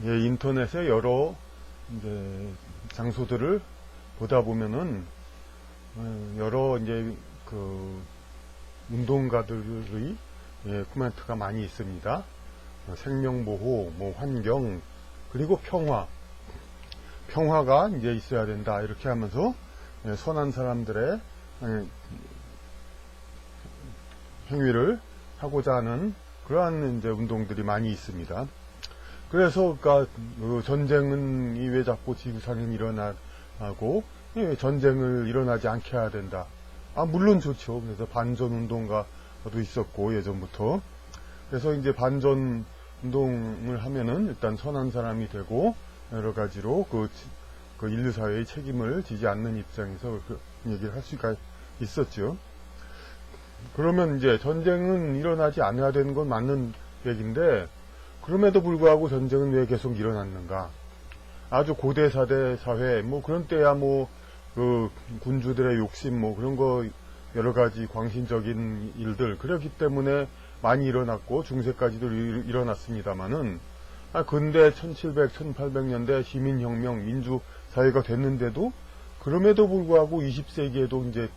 인터넷에 여러 이제 장소들을 보다 보면은 여러 이제 그 운동가들의 코멘트가 많이 있습니다. 생명보호, 뭐 환경, 그리고 평화가 이제 있어야 된다 이렇게 하면서 선한 사람들의 행위를 하고자 하는 그러한 이제 운동들이 많이 있습니다. 그래서 그러니까 전쟁은 왜 자꾸 지구상에 일어나고 전쟁을 일어나지 않게 해야 된다. 물론 좋죠. 그래서 반전 운동가도 있었고 예전부터. 그래서 이제 반전 운동을 하면은 일단 선한 사람이 되고 여러 가지로 그 인류 사회의 책임을 지지 않는 입장에서 그 얘기를 할 수가 있었죠. 그러면 이제 전쟁은 일어나지 않아야 되는 건 맞는 얘기인데, 그럼에도 불구하고 전쟁은 왜 계속 일어났는가? 아주 고대사대 사회, 뭐 그런 때야 뭐 그 군주들의 욕심 뭐 그런 거 여러 가지 광신적인 일들 그렇기 때문에 많이 일어났고 중세까지도 일어났습니다만은 근대 1700, 1800년대 시민혁명, 민주사회가 됐는데도 그럼에도 불구하고 20세기에도 이제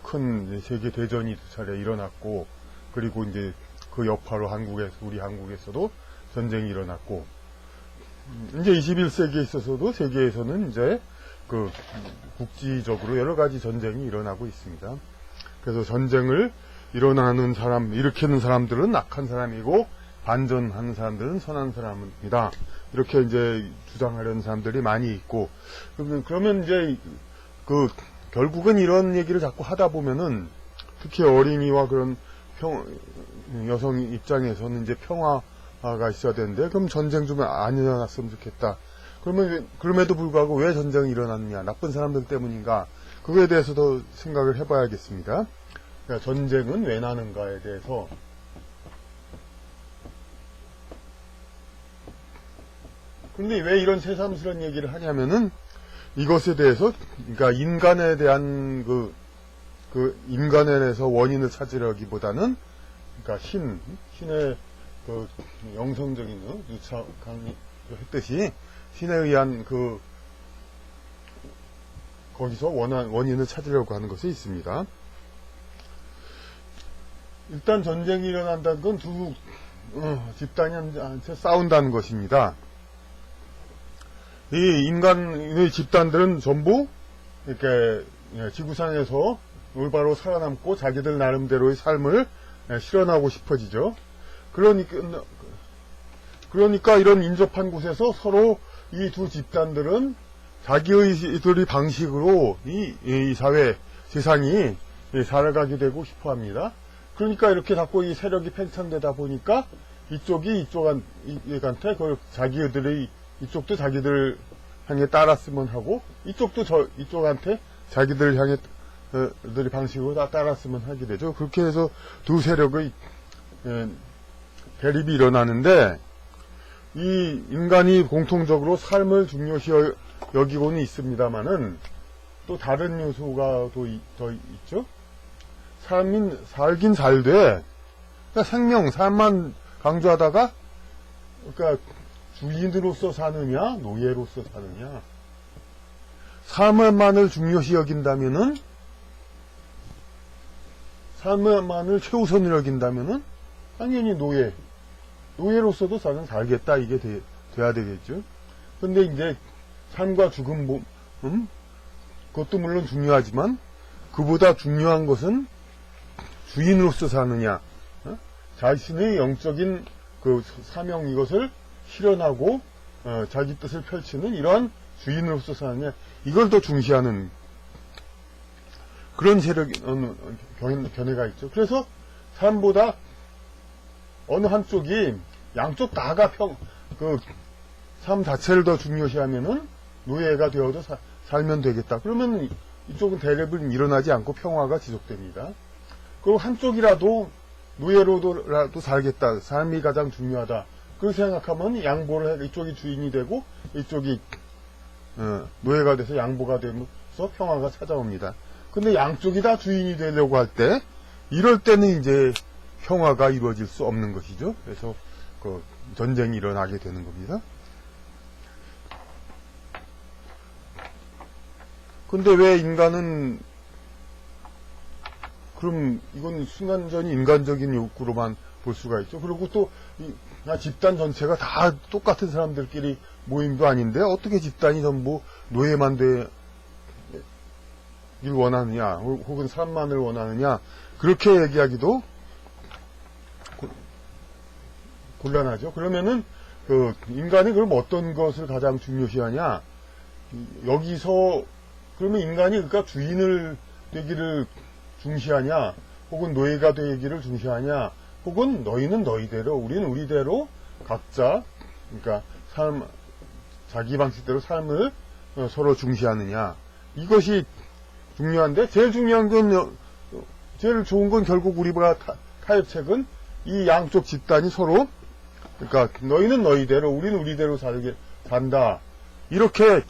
큰 세계대전이 2차례 일어났고, 그리고 이제 그 여파로 우리 한국에서도 전쟁이 일어났고, 이제 21세기에 있어서도 세계에서는 이제 그 국지적으로 여러 가지 전쟁이 일어나고 있습니다. 그래서 전쟁을 일으키는 사람들은 악한 사람이고, 반전하는 사람들은 선한 사람입니다. 이렇게 이제 주장하려는 사람들이 많이 있고, 그러면 이제 결국은 이런 얘기를 자꾸 하다 보면은 특히 어린이와 그런 여성 입장에서는 이제 평화가 있어야 되는데, 그럼 전쟁 좀 안 일어났으면 좋겠다. 그럼에도 불구하고 왜 전쟁이 일어났느냐? 나쁜 사람들 때문인가? 그거에 대해서도 생각을 해봐야겠습니다. 그러니까 전쟁은 왜 나는가에 대해서. 근데 왜 이런 새삼스러운 얘기를 하냐면은 이것에 대해서, 그러니까 인간에 대한 인간에 대해서 원인을 찾으려기보다는, 그러니까 신의 영성적인 유차 강의 했듯이 신에 의한 거기서 원인을 찾으려고 하는 것이 있습니다. 일단 전쟁이 일어난다는 건 두 집단이 싸운다는 것입니다. 이 인간의 집단들은 전부 이렇게 지구상에서 올바로 살아남고 자기들 나름대로의 삶을 실현하고 싶어지죠. 그러니까 이런 인접한 곳에서 서로 이 두 집단들은 자기의 방식으로 이 사회, 세상이 살아가게 되고 싶어 합니다. 그러니까 이렇게 자꾸 이 세력이 팽창되다 보니까 이쪽이 이쪽한테 이쪽도 자기들 향해 따랐으면 하고, 이쪽도 이쪽한테 자기들 향해 들의 방식으로 다 따랐으면 하게 되죠. 그렇게 해서 두 세력의 대립이 일어나는데, 이 인간이 공통적으로 삶을 중요시 여기고는 있습니다만은 또 다른 요소가 더 있죠. 살긴 잘 돼. 그러니까 삶만 강조하다가, 그러니까 주인으로서 사느냐, 노예로서 사느냐. 삶만을 중요시 여긴다면은, 삶만을 최우선으로 여긴다면은, 당연히 노예로서도 살겠다, 이게 돼야 되겠죠. 근데 이제, 삶과 죽음, 그것도 물론 중요하지만, 그보다 중요한 것은 주인으로서 사느냐, 자신의 영적인 사명 이것을 실현하고, 자기 뜻을 펼치는 이러한 주인으로서 사느냐, 이걸 더 중시하는 그런 견해가 있죠. 그래서 삶보다 어느 한쪽이 양쪽 다가 삶 자체를 더 중요시하면은 노예가 되어도 살면 되겠다. 그러면 이쪽은 대립은 일어나지 않고 평화가 지속됩니다. 그리고 한쪽이라도 노예로라도 살겠다. 삶이 가장 중요하다. 그렇게 생각하면 양보를 이쪽이 주인이 되고 이쪽이 노예가 돼서 양보가 되면서 평화가 찾아옵니다. 근데 양쪽이 다 주인이 되려고 할 때, 이럴 때는 이제 평화가 이루어질 수 없는 것이죠. 그래서 그 전쟁이 일어나게 되는 겁니다. 근데 왜 인간은, 그럼 이건 순간적인 인간적인 욕구로만 볼 수가 있죠. 그리고 또 집단 전체가 다 똑같은 사람들끼리 모임도 아닌데 어떻게 집단이 전부 노예만 되길 원하느냐, 혹은 사람만을 원하느냐, 그렇게 얘기하기도 곤란하죠. 그러면은 그 인간이 그럼 어떤 것을 가장 중요시하냐? 여기서 그러면 인간이 그러니까 주인을 되기를 중시하냐, 혹은 노예가 되기를 중시하냐, 혹은 너희는 너희대로, 우리는 우리대로 각자, 그러니까 자기 방식대로 삶을 서로 중시하느냐, 이것이 중요한데, 제일 중요한 건, 제일 좋은 건 결국 우리가 타협책은 이 양쪽 집단이 서로, 그러니까 너희는 너희대로, 우리는 우리대로 산다, 이렇게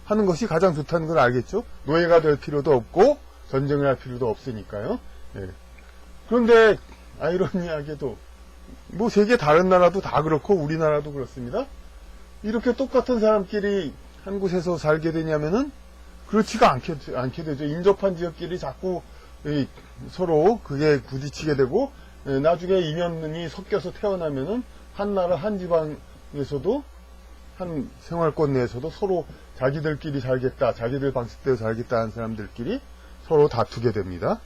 하는 것이 가장 좋다는 걸 알겠죠? 노예가 될 필요도 없고 전쟁을 할 필요도 없으니까요. 예. 그런데 아이러니하게도 뭐 세계 다른 나라도 다 그렇고 우리나라도 그렇습니다. 이렇게 똑같은 사람끼리 한 곳에서 살게 되냐면은 그렇지가 않게 되죠. 인접한 지역끼리 자꾸 서로 그게 부딪히게 되고, 나중에 인연이 섞여서 태어나면은 한 나라 한 지방에서도 한 생활권 내에서도 서로 자기들끼리 살겠다, 자기들 방식대로 살겠다 하는 사람들끼리 서로 다투게 됩니다.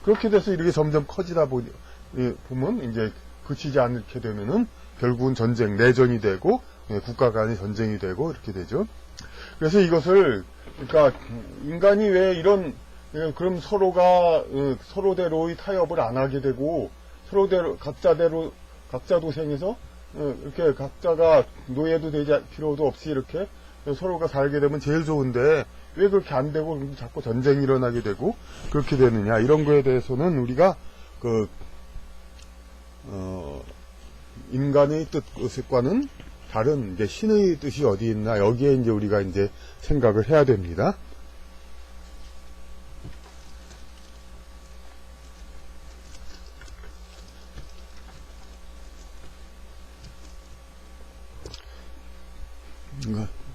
그렇게 돼서 이렇게 점점 커지다 보면 이제 그치지 않게 되면은 결국은 전쟁, 내전이 되고, 국가 간의 전쟁이 되고 이렇게 되죠. 그래서 이것을, 그러니까 인간이 왜 이런, 그럼 서로가 서로대로의 타협을 안 하게 되고 서로대로 각자 도생해서 이렇게 각자가 노예도 되지 필요도 없이 이렇게 서로가 살게 되면 제일 좋은데 왜 그렇게 안 되고 자꾸 전쟁이 일어나게 되고 그렇게 되느냐, 이런 거에 대해서는 우리가 인간의 뜻과는 다른 이제 신의 뜻이 어디 있나, 여기에 이제 우리가 이제 생각을 해야 됩니다.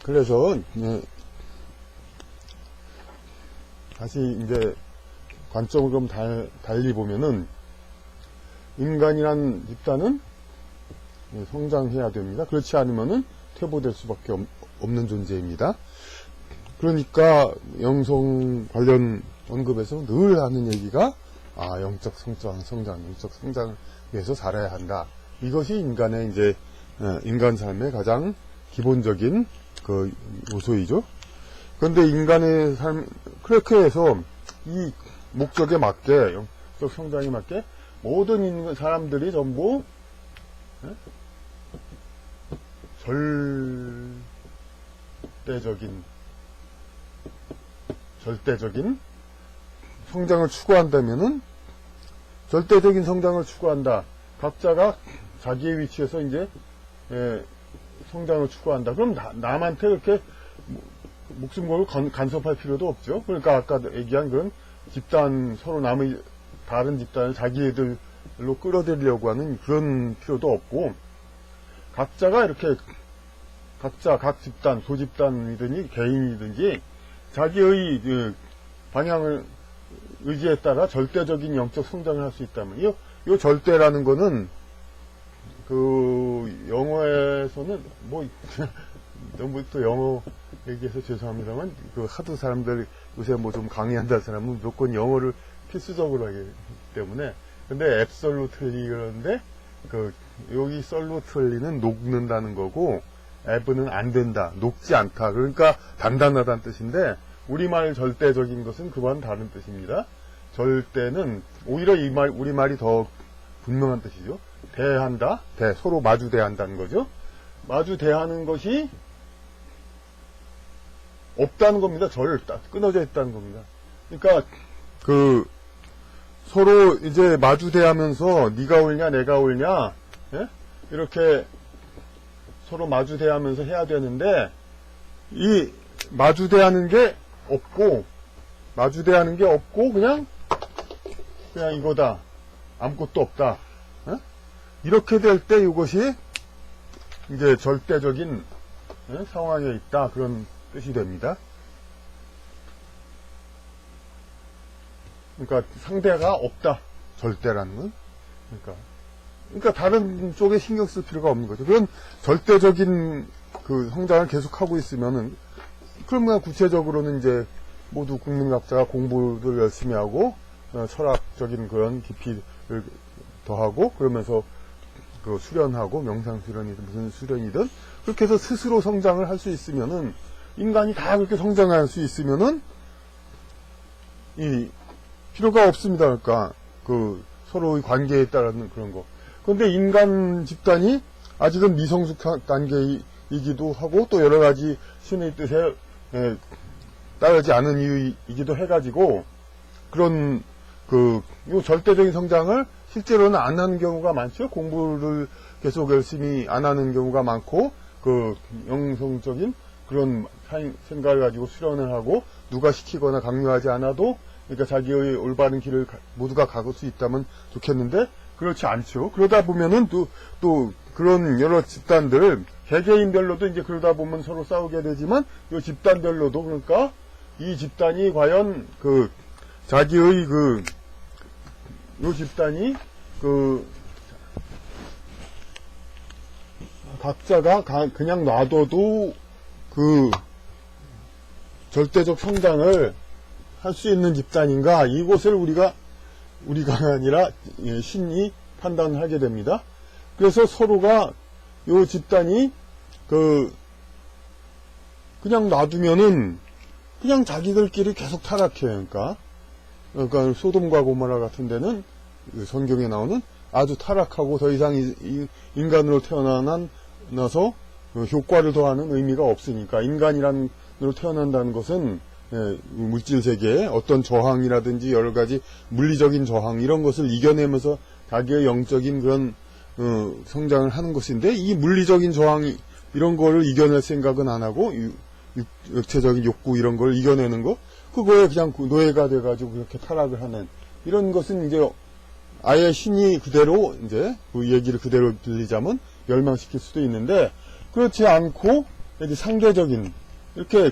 그래서 다시 이제 관점을 좀 달리 보면은 인간이란 집단은 성장해야 됩니다. 그렇지 않으면은 퇴보될 수밖에 없는 존재입니다. 그러니까 영성 관련 언급에서 늘 하는 얘기가 영적 성장, 영적 성장을 위해서 살아야 한다. 이것이 인간의 이제 인간 삶의 가장 기본적인 그 요소이죠. 그런데 인간의 삶, 그렇게 해서 이 목적에 맞게, 영적 성장에 맞게 모든 사람들이 전부 절대적인 성장을 추구한다면은, 절대적인 성장을 추구한다. 각자가 자기의 위치에서 이제 성장을 추구한다. 그럼 남한테 그렇게 목숨 걸고 간섭할 필요도 없죠. 그러니까 아까 얘기한 그런 집단, 서로 남의 다른 집단을 자기들로 끌어들이려고 하는 그런 필요도 없고, 각자가 이렇게 각 집단, 소집단이든지 개인이든지 자기의 방향을 의지에 따라 절대적인 영적 성장을 할 수 있다면, 이 절대라는 거는 그 영어에서는 너무 또 영어 얘기해서 죄송합니다만, 하도 사람들 요새 좀 강의한다는 사람은 무조건 영어를 필수적으로 하기 때문에. 근데 앱솔루틀리, 그런데 여기 솔루틀리는 녹는다는 거고, 앱은 안 된다, 녹지 않다, 그러니까 단단하다는 뜻인데, 우리말 절대적인 것은 그와는 다른 뜻입니다. 절대는 오히려 우리말이 더 분명한 뜻이죠. 대한다, 서로 마주 대한다는 거죠. 마주 대하는 것이 없다는 겁니다. 끊어져 있다는 겁니다. 그러니까 서로 이제 마주 대하면서 네가 옳냐 내가 옳냐, 이렇게 서로 마주 대하면서 해야 되는데, 이 마주 대하는 게 없고 그냥 이거다, 아무것도 없다. 이렇게 될 때 이것이 이제 절대적인 상황에 있다, 그런 뜻이 됩니다. 그러니까 상대가 없다, 절대라는 건. 그러니까 다른 쪽에 신경 쓸 필요가 없는 거죠. 그런 절대적인 그 성장을 계속하고 있으면은, 그러면 구체적으로는 이제 모두 국민학자가 공부를 열심히 하고 철학적인 그런 깊이를 더하고, 그러면서 그 수련하고, 명상 수련이든 무슨 수련이든 그렇게 해서 스스로 성장을 할 수 있으면은, 인간이 다 그렇게 성장할 수 있으면은 이 필요가 없습니다. 그러니까 그 서로의 관계에 따른 그런 거. 그런데 인간 집단이 아직은 미성숙 단계이기도 하고, 또 여러 가지 신의 뜻에 따르지 않은 이유이기도 해가지고, 그런 요 절대적인 성장을 실제로는 안 하는 경우가 많죠. 공부를 계속 열심히 안 하는 경우가 많고, 그 영성적인 그런 생각을 가지고 수련을 하고, 누가 시키거나 강요하지 않아도, 그러니까 자기의 올바른 길을 모두가 가볼 수 있다면 좋겠는데, 그렇지 않죠. 그러다 보면은 또 그런 여러 집단들, 개개인별로도 이제 그러다 보면 서로 싸우게 되지만, 이 집단별로도, 그러니까 이 집단이 과연 그 자기의 요 집단이 각자가 그냥 놔둬도 그 절대적 성장을 할 수 있는 집단인가, 이것을 우리가 아니라 신이 판단하게 됩니다. 그래서 서로가 요 집단이 그냥 놔두면은 그냥 자기들끼리 계속 타락해요. 그러니까 소돔과 고모라 같은 데는 성경에 나오는 아주 타락하고 더 이상 인간으로 태어나서 효과를 더하는 의미가 없으니까, 인간이라는 으로 태어난다는 것은 물질 세계에 어떤 저항이라든지 여러 가지 물리적인 저항, 이런 것을 이겨내면서 자기의 영적인 그런 성장을 하는 것인데, 이 물리적인 저항 이런 거를 이겨낼 생각은 안 하고, 육체적인 욕구 이런 걸 이겨내는 거, 그거에 그냥 노예가 돼가지고 그렇게 타락을 하는, 이런 것은 이제 아예 신이 그대로 이제 그 얘기를 그대로 들리자면 멸망시킬 수도 있는데, 그렇지 않고 이제 상대적인, 이렇게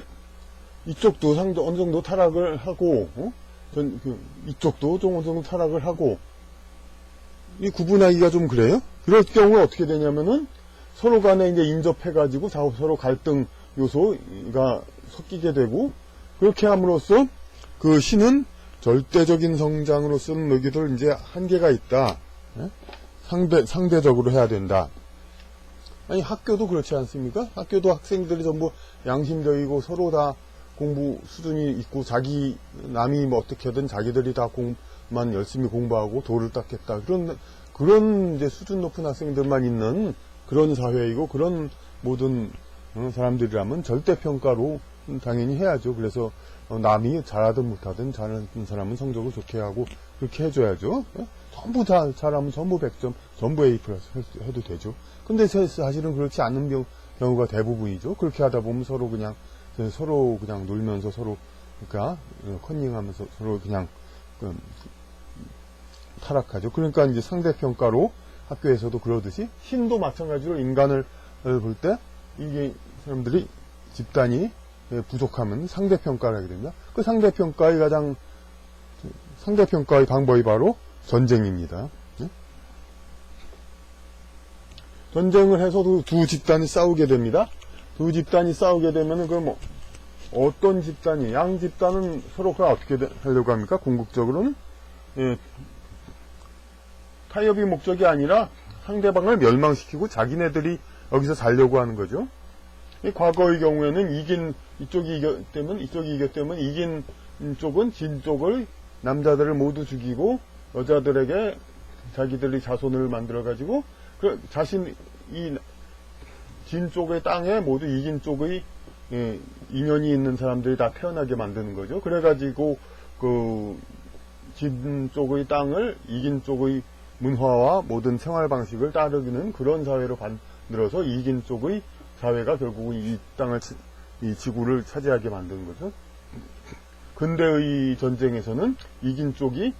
이쪽도 어느 정도 타락을 하고, 이쪽도 좀 어느 정도 타락을 하고, 이 구분하기가 좀 그래요? 그럴 경우에 어떻게 되냐면은 서로 간에 이제 인접해가지고 서로 갈등 요소가 섞이게 되고, 그렇게 함으로써 그 신은 절대적인 성장으로서는 여기도 이제 한계가 있다. 상대적으로 해야 된다. 아니, 학교도 그렇지 않습니까? 학교도 학생들이 전부 양심적이고 서로 다 공부 수준이 있고, 남이 뭐 어떻게든 자기들이 다 만 열심히 공부하고 도를 닦겠다, 그런 이제 수준 높은 학생들만 있는 그런 사회이고, 그런 모든 사람들이라면 절대평가로 당연히 해야죠. 그래서 남이 잘하든 못하든 잘하는 사람은 성적을 좋게 하고 그렇게 해줘야죠. 전부 다 잘하면 전부 100점, 전부 A 플러스 해도 되죠. 근데 사실은 그렇지 않는 경우가 대부분이죠. 그렇게 하다 보면 서로 그냥 놀면서 서로, 그러니까 컨닝하면서 서로 그냥 타락하죠. 그러니까 이제 상대평가로 학교에서도 그러듯이 신도 마찬가지로 인간을 볼 때 이게 사람들이 집단이 부족하면 상대평가를 하게 됩니다. 그 상대평가의 방법이 바로 전쟁입니다. 전쟁을 해서도 두 집단이 싸우게 됩니다. 두 집단이 싸우게 되면은 그럼 어떤 집단이, 양 집단은 서로가 어떻게 하려고 합니까? 궁극적으로는 타협이 목적이 아니라 상대방을 멸망시키고 자기네들이 여기서 살려고 하는 거죠. 과거의 경우에는 이쪽이 이겼다면 이긴 쪽은 진 쪽을, 남자들을 모두 죽이고 여자들에게 자기들이 자손을 만들어가지고 이 진 쪽의 땅에 모두 이긴 쪽의 인연이 있는 사람들이 다 태어나게 만드는 거죠. 그래가지고 진 쪽의 땅을 이긴 쪽의 문화와 모든 생활 방식을 따르는 그런 사회로 만들어서 이긴 쪽의 사회가 결국은 이 땅을, 이 지구를 차지하게 만드는 거죠. 근대의 전쟁에서는 이긴 쪽이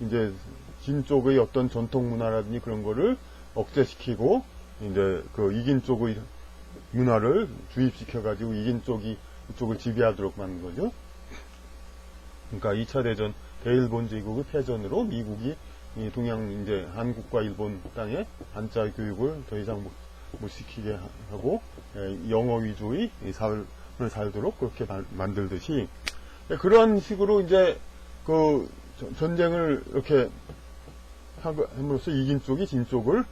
이제 진 쪽의 어떤 전통 문화라든지 그런 거를 억제시키고 이제 그 이긴 쪽의 문화를 주입시켜가지고 이긴 쪽이 이쪽을 지배하도록 만든 거죠. 그러니까 2차 대전 대일본 제국의 패전으로 미국이 이 동양 이제 한국과 일본 땅에 한자 교육을 더 이상 못 시키게 하고 영어 위주의 삶을 살도록 그렇게 만들듯이 그런 식으로 이제 그 전쟁을 이렇게 함으로써 이긴 쪽이 진 쪽을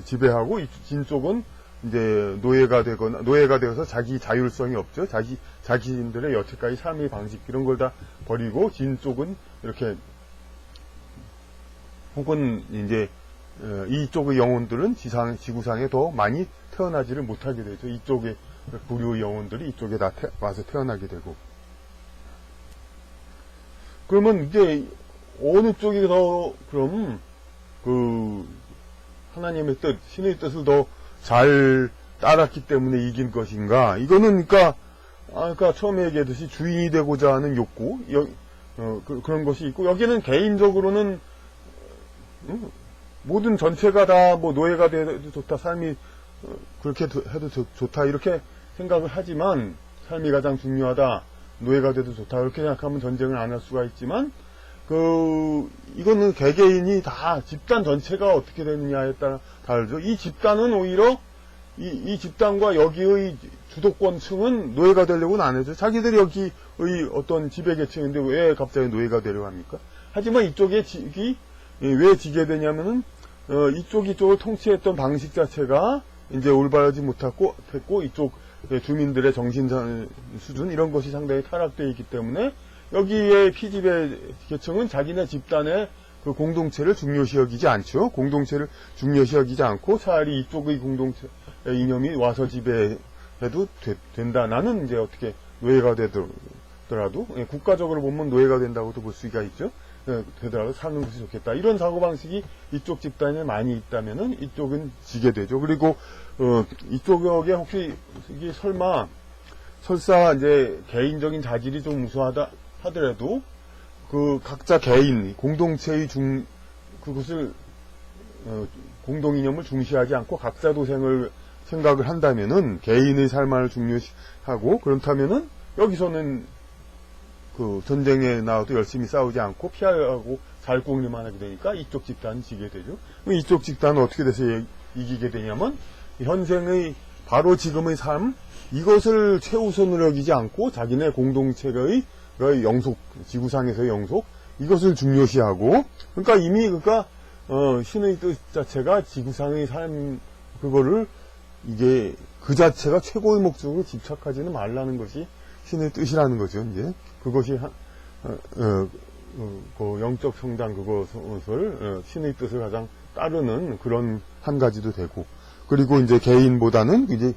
지배하고 진 쪽은 이제 노예가 되어서 자기 자율성이 없죠. 자기인들의 여태까지 삶의 방식 이런 걸 다 버리고 진 쪽은 이렇게 혹은 이제 이쪽의 영혼들은 지구상에 더 많이 태어나지를 못하게 되죠. 이쪽의 부류의 영혼들이 이쪽에 다 와서 태어나게 되고. 그러면 이제 어느 쪽이 더 그럼 그 하나님의 뜻, 신의 뜻을 더 잘 따랐기 때문에 이긴 것인가? 이거는 그러니까 아까 처음에 얘기했듯이 주인이 되고자 하는 욕구, 그런 것이 있고 여기는 개인적으로는 모든 전체가 다 뭐 노예가 돼도 좋다, 삶이 그렇게 해도 좋다 이렇게 생각을 하지만 삶이 가장 중요하다, 노예가 돼도 좋다 이렇게 생각하면 전쟁을 안 할 수가 있지만 이거는 개개인이 다 집단 전체가 어떻게 되느냐에 따라 다르죠. 이 집단은 오히려 이 집단과 여기의 주도권층은 노예가 되려고는 안 해죠. 자기들이 여기의 어떤 지배계층인데 왜 갑자기 노예가 되려고 합니까? 하지만 이쪽에 왜 지게 되냐면은 이쪽을 통치했던 방식 자체가 이제 올바르지 못했고 이쪽 주민들의 정신 수준 이런 것이 상당히 타락되어 있기 때문에 여기에 피지배 계층은 자기네 집단의 그 공동체를 중요시 여기지 않죠. 공동체를 중요시 여기지 않고 차라리 이쪽의 공동체 이념이 와서 지배해도 된다. 나는 이제 어떻게 노예가 되더라도 국가적으로 보면 노예가 된다고도 볼 수가 있죠. 되더라도 사는 것이 좋겠다. 이런 사고방식이 이쪽 집단에 많이 있다면은 이쪽은 지게 되죠. 그리고 이쪽에 혹시 이게 설사 이제 개인적인 자질이 좀 우수하다 하더라도 그 각자 개인 공동체의 그것을 공동이념을 중시하지 않고 각자 도생을 생각을 한다면은 개인의 삶을 중요시하고 그렇다면은 여기서는 그 전쟁에 나와도 열심히 싸우지 않고 피하고 자율공리만 하게 되니까 이쪽 집단이 지게 되죠. 이쪽 집단은 어떻게 돼서 이기게 되냐면 현생의 바로 지금의 삶 이것을 최우선으로 여기지 않고 자기네 공동체의 영속, 지구상에서의 영속 이것을 중요시하고 그러니까 이미 신의 뜻 자체가 지구상의 삶 그거를 이게 그 자체가 최고의 목적으로 집착하지는 말라는 것이 신의 뜻이라는 거죠. 이제 그것이 그 영적 성장 그것을 신의 뜻을 가장 따르는 그런 한 가지도 되고 그리고 이제 개인보다는 이제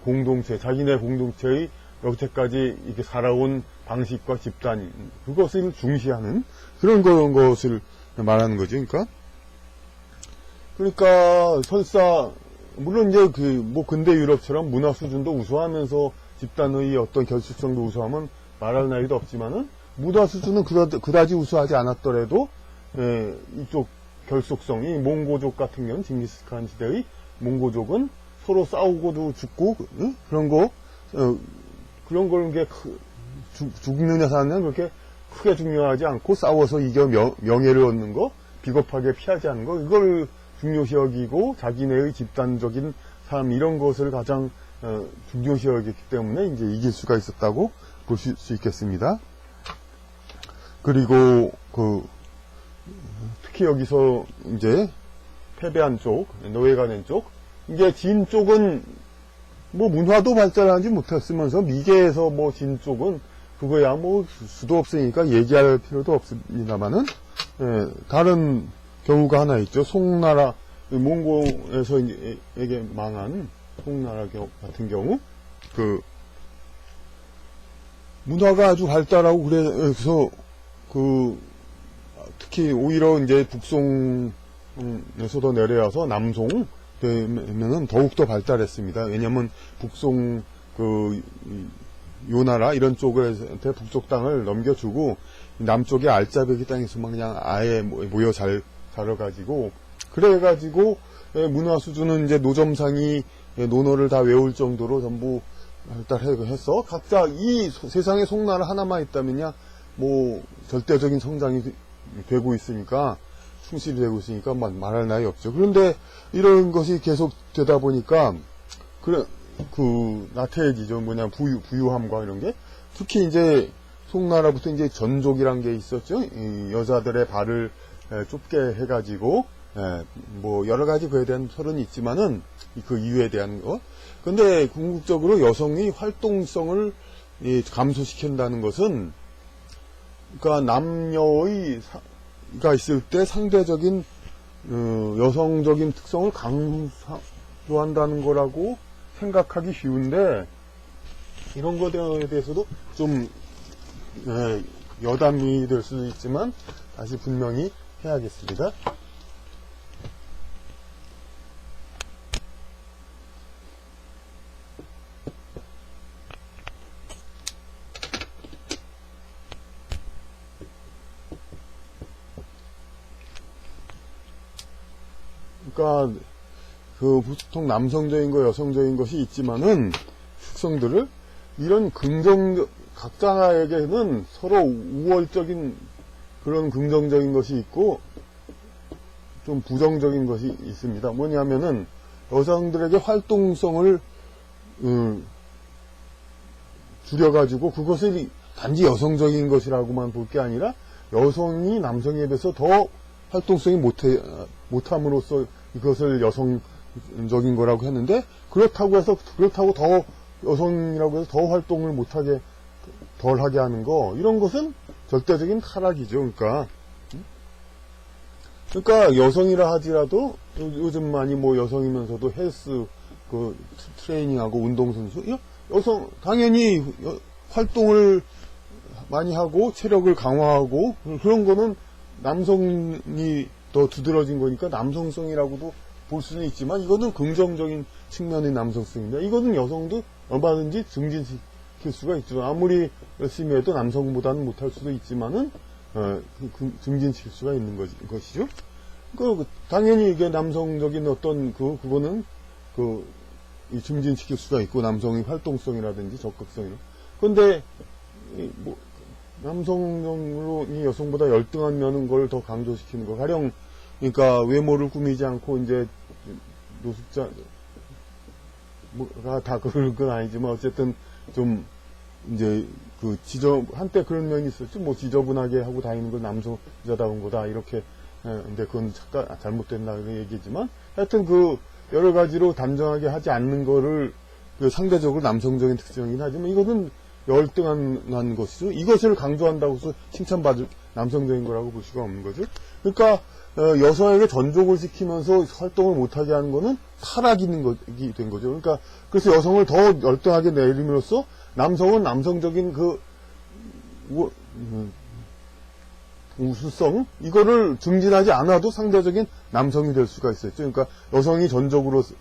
공동체 자기네 공동체의 여태까지 이렇게 살아온 방식과 집단 그것을 중시하는 그런 것을 말하는 거죠. 그러니까 설사 물론 이제 뭐 근대 유럽처럼 문화 수준도 우수하면서 집단의 어떤 결속성도 우수하면 말할 나위도 없지만은 문화 수준은 그다지 우수하지 않았더라도 이쪽 결속성이 몽고족 같은 경우는 징기스칸 시대의 몽고족은 서로 싸우고도 죽고 그런 걸 이게 죽느냐 사느냐 그렇게 크게 중요하지 않고 싸워서 이겨 명예를 얻는 거 비겁하게 피하지 않는 거 이걸 중요시 여기고 자기네의 집단적인 삶 이런 것을 가장 중요시 여겼기 때문에 이제 이길 수가 있었다고 볼 수 있겠습니다. 그리고 특히 여기서 이제 패배한 쪽 노예가 된 쪽 이게 진 쪽은 뭐 문화도 발달하지 못했으면서 미개에서 뭐 진 쪽은 그거야 뭐 수도 없으니까 얘기할 필요도 없습니다만은 다른 경우가 하나 있죠. 송나라 몽고에서 에게 망한 송나라 같은 경우 문화가 아주 발달하고 그래서 특히 오히려 이제 북송에서 더 내려와서 남송 되면은 더욱더 발달했습니다. 왜냐면 북송 요나라 이런 쪽한테 북쪽 땅을 넘겨주고 남쪽의 알짜배기 땅에서만 그냥 아예 모여 자라가지고 그래가지고 문화 수준은 이제 노점상이 논어를 다 외울 정도로 전부 했어. 각자 이 세상에 송나라 하나만 있다면야 뭐 절대적인 성장이 되고 있으니까, 충실이 되고 있으니까 말할 나위 없죠. 그런데 이런 것이 계속 되다 보니까 나태해지죠. 부유함과 이런 게. 특히 이제 송나라부터 이제 전족이란 게 있었죠. 이 여자들의 발을 좁게 해가지고, 뭐 여러 가지 그에 대한 설은 있지만은 그 이유에 대한 것. 근데 궁극적으로 여성의 활동성을 감소시킨다는 것은, 그러니까 남녀가 있을 때 상대적인 여성적인 특성을 강조한다는 거라고 생각하기 쉬운데, 이런 것에 대해서도 좀 여담이 될 수도 있지만 다시 분명히 해야겠습니다. 그러니까 보통 남성적인 거, 여성적인 것이 있지만은 특성들을 이런 각자에게는 서로 우월적인 그런 긍정적인 것이 있고 좀 부정적인 것이 있습니다. 뭐냐면은 여성들에게 활동성을 줄여가지고 그것을 단지 여성적인 것이라고만 볼 게 아니라 여성이 남성에 비해서 더 활동성이 못함으로써 이것을 여성적인 거라고 했는데, 그렇다고 더 여성이라고 해서 더 활동을 못하게, 덜하게 하는 거, 이런 것은 절대적인 타락이죠. 그러니까 여성이라 하지라도 요즘 많이 뭐 여성이면서도 헬스 트레이닝하고 운동선수, 여성 당연히 활동을 많이 하고 체력을 강화하고 그런 거는 남성이 더 두드러진 거니까 남성성이라고도 볼 수는 있지만, 이거는 긍정적인 측면의 남성성입니다. 이거는 여성도 얼마든지 증진시킬 수가 있죠. 아무리 열심히 해도 남성보다는 못할 수도 있지만은 증진시킬 수가 있는 것이죠. 당연히 이게 남성적인 어떤 그거는 증진시킬 수가 있고, 남성의 활동성이라든지 적극성이라. 그런데 뭐 남성으로 이 여성보다 열등한 면은 걸 더 강조시키는 거. 가령 그러니까 외모를 꾸미지 않고 이제 노숙자 뭐가 다 그런 건 아니지만 어쨌든 좀 이제 한때 그런 면이 있었죠. 뭐 지저분하게 하고 다니는 건 남성자다운 거다 이렇게. 근데 그건 잘못됐다는 얘기지만, 하여튼 여러 가지로 단정하게 하지 않는 거를 상대적으로 남성적인 특징이긴 하지만, 이것은 열등한 것이죠. 이것을 강조한다고 해서 칭찬받을 남성적인 거라고 볼 수가 없는 거죠. 그러니까 여성에게 전족을 시키면서 활동을 못하게 하는 거는 타락이 된 거죠. 그러니까 그래서 여성을 더 열등하게 내림으로써 남성은 남성적인 우수성, 이거를 증진하지 않아도 상대적인 남성이 될 수가 있었죠. 그러니까 여성이 전적으로서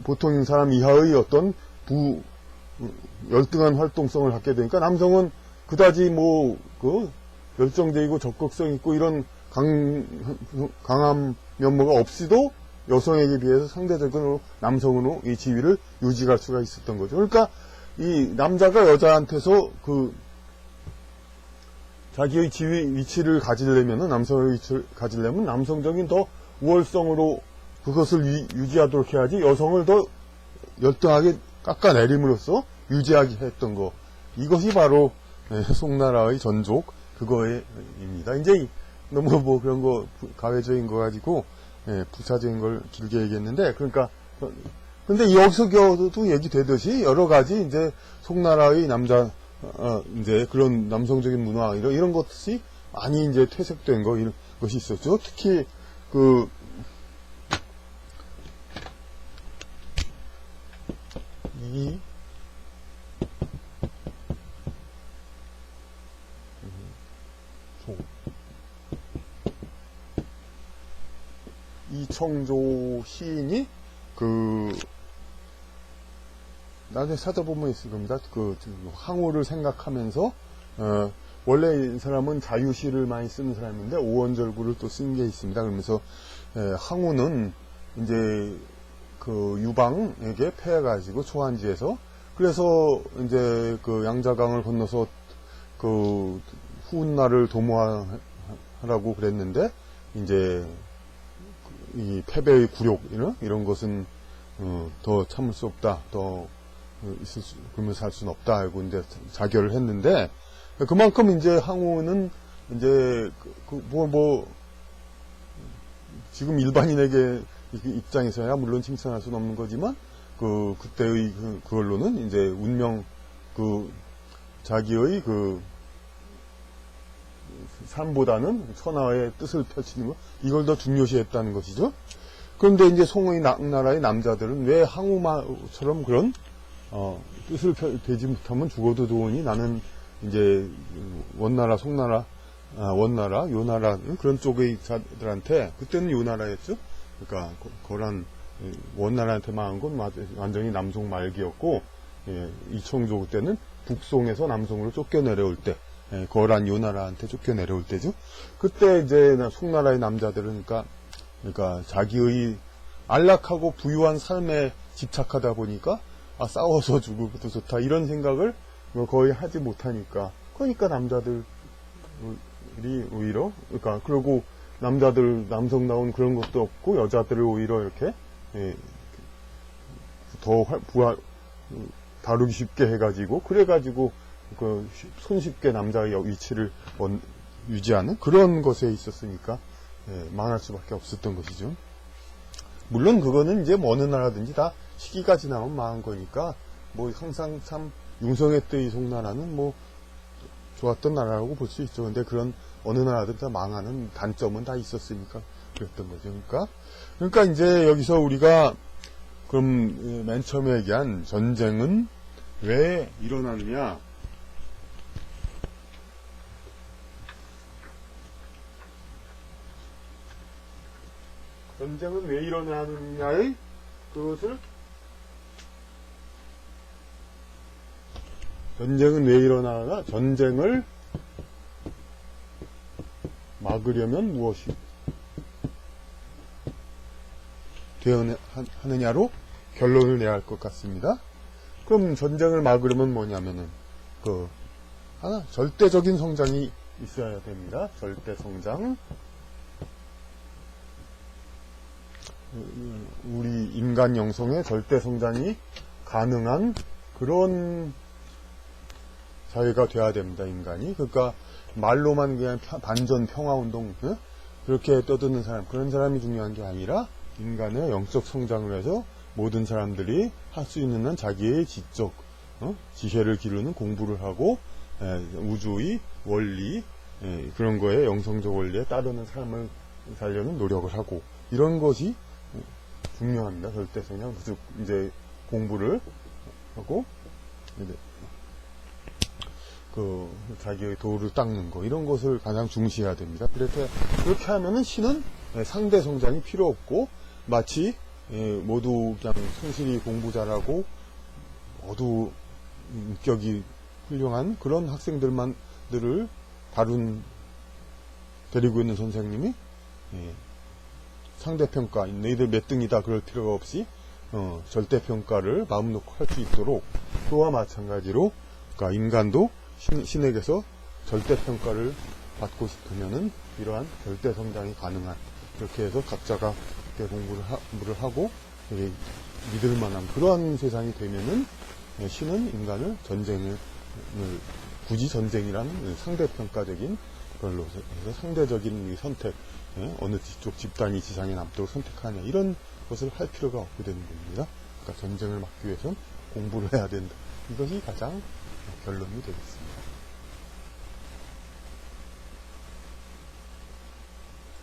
보통인 사람 이하의 어떤 열등한 활동성을 갖게 되니까, 남성은 그다지 열정적이고 적극성 있고 이런 강한 면모가 없이도 여성에게 비해서 상대적으로 남성으로 이 지위를 유지할 수가 있었던 거죠. 그러니까 이 남자가 여자한테서 자기의 위치를 가지려면은, 남성의 위치를 가지려면 남성적인 더 우월성으로 그것을 유지하도록 해야지, 여성을 더 열등하게 깎아내림으로써 유지하게 했던 거. 이것이 바로 송나라의 전족 그거입니다. 이제 너무 그런 거 가외적인 거 가지고 부차적인 걸 길게 얘기했는데, 그러니까 근데 여기서도 얘기되듯이 여러 가지 이제 송나라의 이제 그런 남성적인 문화 이런 것이 많이 이제 퇴색된 이런 것이 있었죠. 특히 이청조 시인이 나중에 찾아보면 있을 겁니다. 항우를 생각하면서 원래 이 사람은 자유시를 많이 쓰는 사람인데 오원절구를 또 쓴 게 있습니다. 그러면서 항우는 이제 그 유방에게 패해가지고 초안지에서 그래서 이제 그 양자강을 건너서 그 후운나를 도모하라고 그랬는데 이제 이 패배의 굴욕 이런 것은 더 참을 수 없다, 더 그러면서 살 수는 없다 하고 이제 자결을 했는데 그만큼 이제 항우는 이제 지금 일반인에게 입장에서야 물론 칭찬할 수는 없는 거지만 그때의 그걸로는 이제 운명 자기의 삶보다는 천하의 뜻을 펼치는 것 이걸 더 중요시했다는 것이죠. 그런데 이제 송의 나라의 남자들은 왜 항우처럼 그런 뜻을 대지 못하면 죽어도 좋으니 나는 이제 원나라, 송나라, 원나라, 요나라 그런 쪽의 자들한테 그때는 요나라였죠. 그러니까 거란 원나라한테 망한 건 완전히 남송 말기였고 이청조 때는 북송에서 남송으로 쫓겨내려올 때 거란 요나라한테 쫓겨내려올 때죠. 그때 이제 송나라의 남자들은 그러니까 자기의 안락하고 부유한 삶에 집착하다 보니까 싸워서 죽어도 좋다 이런 생각을 거의 하지 못하니까 그러니까 남자들이 오히려 그리고 남성다운 그런 것도 없고 여자들을 오히려 이렇게 더 다루기 쉽게 해가지고 그래가지고 손쉽게 남자의 위치를 유지하는 그런 것에 있었으니까 망할 수밖에 없었던 것이죠. 물론 그거는 이제 어느 나라든지 다 시기가 지나면 망한 거니까 항상 참 융성했던 이 송나라는 좋았던 나라라고 볼 수 있죠. 근데 그런 어느 나라든 다 망하는 단점은 다 있었으니까 그랬던 거죠. 그러니까 이제 여기서 우리가 그럼 맨 처음에 얘기한 전쟁은 왜 일어나느냐? 전쟁은 왜 일어나느냐의 그것을 전쟁은 왜 일어나나? 전쟁을 막으려면 무엇이 되어야 하느냐로 결론을 내야 할 것 같습니다. 그럼 전쟁을 막으려면 뭐냐면은 하나 절대적인 성장이 있어야 됩니다. 절대 성장. 우리 인간 영성의 절대 성장이 가능한 그런 사회가 돼야 됩니다. 인간이. 그러니까 말로만 그냥 반전 평화운동 그렇게 떠드는 사람 그런 사람이 중요한 게 아니라 인간의 영적 성장을 해서 모든 사람들이 할 수 있는 한 자기의 지적 지혜를 기르는 공부를 하고 우주의 원리 그런 거에 영성적 원리에 따르는 삶을 살려는 노력을 하고 이런 것이 중요합니다. 절대 성장. 이제 공부를 하고 자기의 도를 닦는 거 이런 것을 가장 중시해야 됩니다. 그렇게 하면은 신은 상대 성장이 필요 없고 마치 모두 그냥 성실히 공부 잘하고 모두 인격이 훌륭한 그런 학생들을 데리고 있는 선생님이 상대평가 너희들 몇 등이다 그럴 필요가 없이 절대평가를 마음 놓고 할 수 있도록 그와 마찬가지로 그러니까 인간도 신에게서 절대평가를 받고 싶으면은 이러한 절대성장이 가능한 그렇게 해서 각자가 공부를 하고 믿을만한 그러한 세상이 되면은 신은 인간을 굳이 전쟁이라는 상대평가적인 걸로 해서 상대적인 선택 어느 쪽 집단이 지상에 남도록 선택하냐 이런 것을 할 필요가 없게 되는 겁니다. 그러니까 전쟁을 막기 위해서는 공부를 해야 된다. 이것이 가장 결론이 되겠습니다.